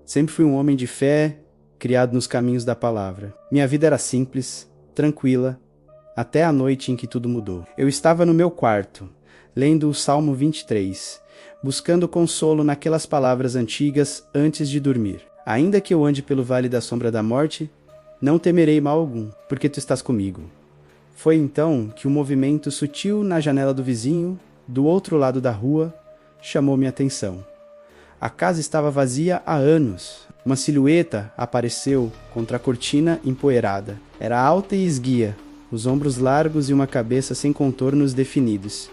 Sempre fui um homem de fé, criado nos caminhos da palavra. Minha vida era simples, tranquila, até a noite em que tudo mudou. Eu estava no meu quarto, lendo o Salmo 23, buscando consolo naquelas palavras antigas antes de dormir. Ainda que eu ande pelo vale da sombra da morte, não temerei mal algum, porque tu estás comigo. Foi então que um movimento sutil na janela do vizinho, do outro lado da rua, chamou minha atenção. A casa estava vazia há anos. Uma silhueta apareceu contra a cortina empoeirada. Era alta e esguia, os ombros largos e uma cabeça sem contornos definidos,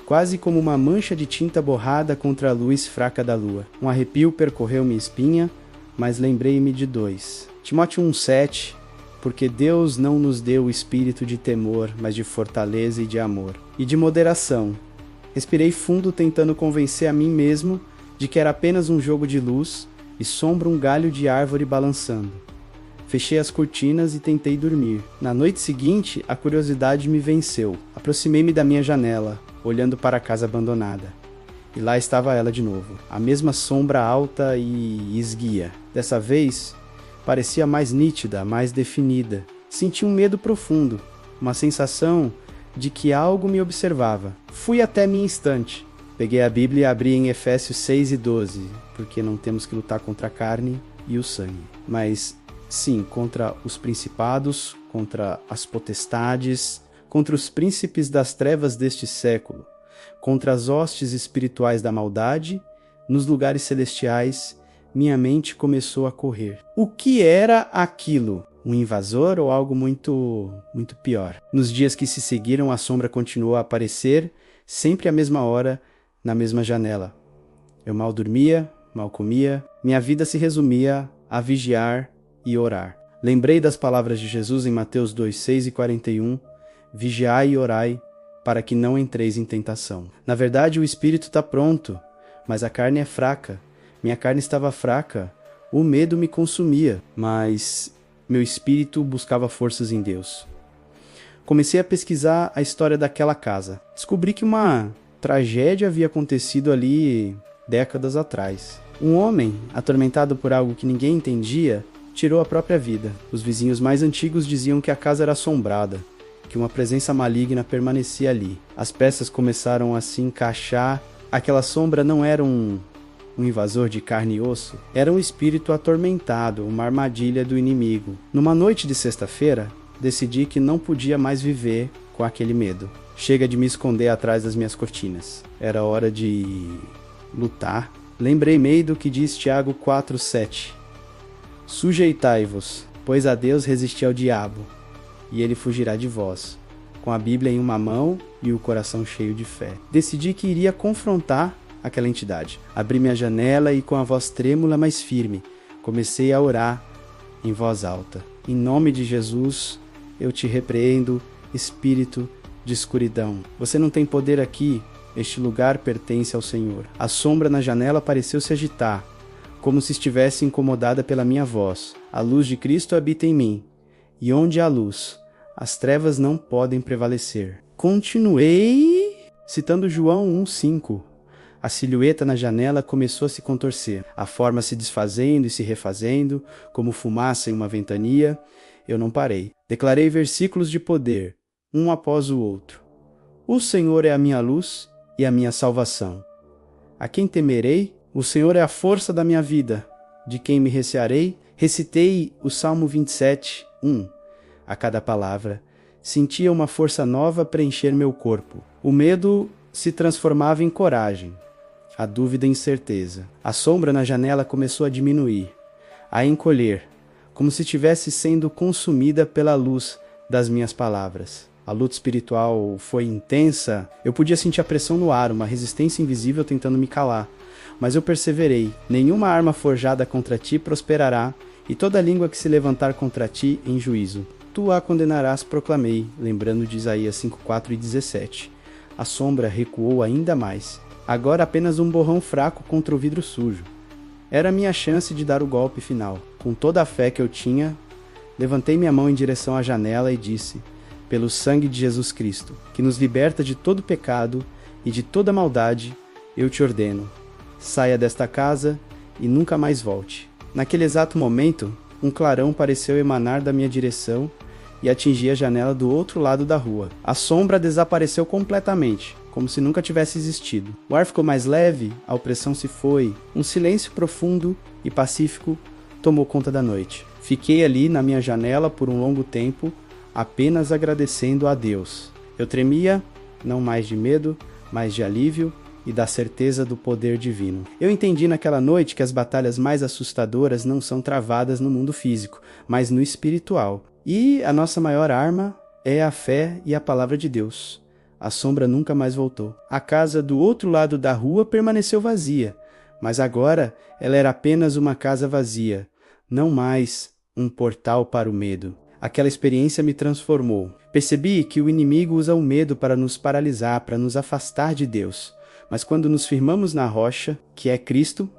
quase como uma mancha de tinta borrada contra a luz fraca da lua. Um arrepio percorreu minha espinha, mas lembrei-me de 2. Timóteo 1,7, porque Deus não nos deu o espírito de temor, mas de fortaleza e de amor, e de moderação. Respirei fundo tentando convencer a mim mesmo de que era apenas um jogo de luz e sombra um galho de árvore balançando. Fechei as cortinas e tentei dormir. Na noite seguinte, a curiosidade me venceu. Aproximei-me da minha janela, olhando para a casa abandonada. E lá estava ela de novo, a mesma sombra alta e esguia. Dessa vez, parecia mais nítida, mais definida. Senti um medo profundo, uma sensação de que algo me observava. Fui até minha estante. Peguei a Bíblia e abri em Efésios 6 e 12, porque não temos que lutar contra a carne e o sangue, mas sim contra os principados, contra as potestades, contra os príncipes das trevas deste século, contra as hostes espirituais da maldade, nos lugares celestiais. Minha mente começou a correr. O que era aquilo? Um invasor ou algo muito pior? Nos dias que se seguiram, a sombra continuou a aparecer, sempre à mesma hora, na mesma janela. Eu mal dormia, mal comia, minha vida se resumia a vigiar e orar. Lembrei das palavras de Jesus em Mateus 2:6 e 41, vigiai e orai, para que não entreis em tentação. Na verdade, o espírito está pronto, mas a carne é fraca. Minha carne estava fraca, o medo me consumia, mas meu espírito buscava forças em Deus. Comecei a pesquisar a história daquela casa. Descobri que uma tragédia havia acontecido ali décadas atrás. Um homem, atormentado por algo que ninguém entendia, tirou a própria vida. Os vizinhos mais antigos diziam que a casa era assombrada, que uma presença maligna permanecia ali. As peças começaram a se encaixar. Aquela sombra não era um invasor de carne e osso, era um espírito atormentado, uma armadilha do inimigo. Numa noite de sexta-feira, decidi que não podia mais viver com aquele medo. Chega de me esconder atrás das minhas cortinas. Era hora de lutar. Lembrei-me do que diz Tiago 4:7. Sujeitai-vos, pois a Deus resisti ao diabo, e ele fugirá de vós, com a Bíblia em uma mão e o coração cheio de fé. Decidi que iria confrontar aquela entidade. Abri minha janela e, com a voz trêmula, mas firme, comecei a orar em voz alta. Em nome de Jesus, eu te repreendo, espírito de escuridão. Você não tem poder aqui, este lugar pertence ao Senhor. A sombra na janela pareceu se agitar, como se estivesse incomodada pela minha voz. A luz de Cristo habita em mim, e onde há luz, as trevas não podem prevalecer. Continuei citando João 1:5. A silhueta na janela começou a se contorcer, a forma se desfazendo e se refazendo, como fumaça em uma ventania. Eu não parei. Declarei versículos de poder, um após o outro. O Senhor é a minha luz e a minha salvação. A quem temerei? O Senhor é a força da minha vida. De quem me recearei? Recitei o Salmo 27:1. A cada palavra, sentia uma força nova preencher meu corpo. O medo se transformava em coragem, a dúvida em certeza. A sombra na janela começou a diminuir, a encolher, como se estivesse sendo consumida pela luz das minhas palavras. A luta espiritual foi intensa. Eu podia sentir a pressão no ar, uma resistência invisível tentando me calar. Mas eu perseverei. Nenhuma arma forjada contra ti prosperará, e toda língua que se levantar contra ti em juízo, tu a condenarás, proclamei, lembrando de Isaías 5:4 e 17. A sombra recuou ainda mais. Agora apenas um borrão fraco contra o vidro sujo. Era a minha chance de dar o golpe final. Com toda a fé que eu tinha, levantei minha mão em direção à janela e disse: pelo sangue de Jesus Cristo, que nos liberta de todo pecado e de toda maldade, eu te ordeno, saia desta casa e nunca mais volte. Naquele exato momento, um clarão pareceu emanar da minha direção e atingir a janela do outro lado da rua. A sombra desapareceu completamente, como se nunca tivesse existido. O ar ficou mais leve, a opressão se foi, um silêncio profundo e pacífico tomou conta da noite. Fiquei ali na minha janela por um longo tempo, apenas agradecendo a Deus. Eu tremia, não mais de medo, mas de alívio e da certeza do poder divino. Eu entendi naquela noite que as batalhas mais assustadoras não são travadas no mundo físico, mas no espiritual. E a nossa maior arma é a fé e a palavra de Deus. A sombra nunca mais voltou. A casa do outro lado da rua permaneceu vazia, mas agora ela era apenas uma casa vazia, não mais um portal para o medo. Aquela experiência me transformou. Percebi que o inimigo usa o medo para nos paralisar, para nos afastar de Deus. Mas quando nos firmamos na rocha, que é Cristo,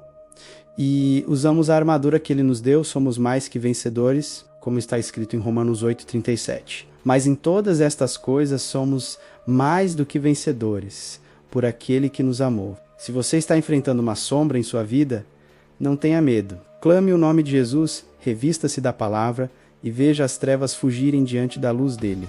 e usamos a armadura que Ele nos deu, somos mais que vencedores, como está escrito em Romanos 8,37. Mas em todas estas coisas somos mais do que vencedores, por aquele que nos amou. Se você está enfrentando uma sombra em sua vida, não tenha medo. Clame o nome de Jesus, revista-se da palavra e veja as trevas fugirem diante da luz dele.